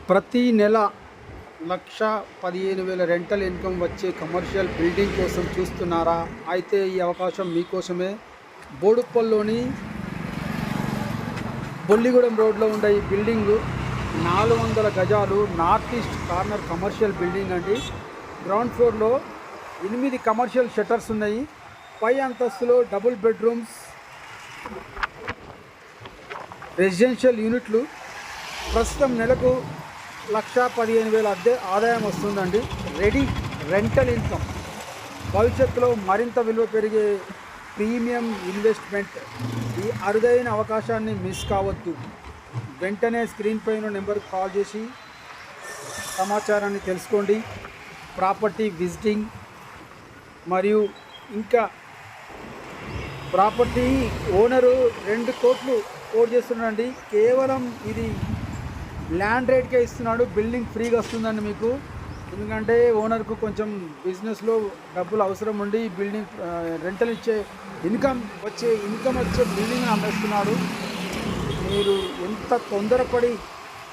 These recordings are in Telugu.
ప్రతి నెల 1,15,000 రెంటల్ ఇన్కమ్ వచ్చే కమర్షియల్ బిల్డింగ్ కోసం చూస్తున్నారా? అయితే ఈ అవకాశం మీకోసమే. బోడుప్పల్లోని బొల్లిగూడెం రోడ్లో ఉండే ఈ బిల్డింగు 400 గజాలు north east corner commercial building అండి. గ్రౌండ్ ఫ్లోర్లో 8 కమర్షియల్ షట్టర్స్ ఉన్నాయి. పై అంతస్తులో డబుల్ బెడ్రూమ్స్, రెసిడెన్షియల్ యూనిట్లు. ప్రస్తుతం నెలకు 1,15,000 అద్దె ఆదాయం వస్తుందండి. Ready rental income. భవిష్యత్తులో మరింత విలువ పెరిగే ప్రీమియం ఇన్వెస్ట్మెంట్. ఈ అరుదైన అవకాశాన్ని మిస్ కావద్దు. వెంటనే స్క్రీన్ పైన నెంబర్కి కాల్ చేసి సమాచారాన్ని తెలుసుకోండి. ప్రాపర్టీ విజిటింగ్ మరియు ఇంకా ప్రాపర్టీ ఓనరు 2 కోట్లు కోట్ చేస్తున్నాడండి. కేవలం ఇది ల్యాండ్ రేట్కే ఇస్తున్నాడు. బిల్డింగ్ ఫ్రీగా వస్తుందండి మీకు. ఎందుకంటే ఓనర్కు కొంచెం బిజినెస్లో డబ్బులు అవసరం ఉండి బిల్డింగ్ రెంటల్ ఇచ్చే ఇన్కమ్ వచ్చే బిల్డింగ్ని అమ్మేస్తున్నాడు. మీరు ఎంత తొందరపడి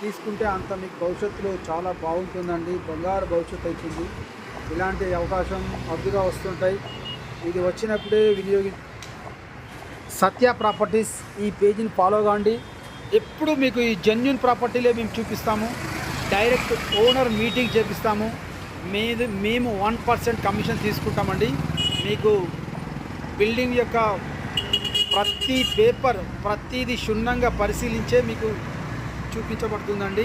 తీసుకుంటే అంత మీకు భవిష్యత్తులో చాలా బాగుంటుందండి. బంగారు భవిష్యత్తు అవుతుంది. ఇలాంటి అవకాశం అద్దుగా వస్తుంటాయి. ఇది వచ్చినప్పుడే సత్య ప్రాపర్టీస్ ఈ పేజీని ఫాలో కాండి. ఎప్పుడు మీకు ఈ జెన్యూన్ ప్రాపర్టీలే మేము చూపిస్తాము. డైరెక్ట్ ఓనర్ మీటింగ్ చేపిస్తాము. మేము 1% కమిషన్ తీసుకుంటామండి. మీకు బిల్డింగ్ యొక్క ప్రతి పేపర్ ప్రతిదీ క్షుణ్ణంగా పరిశీలించే మీకు చూపించబడుతుందండి.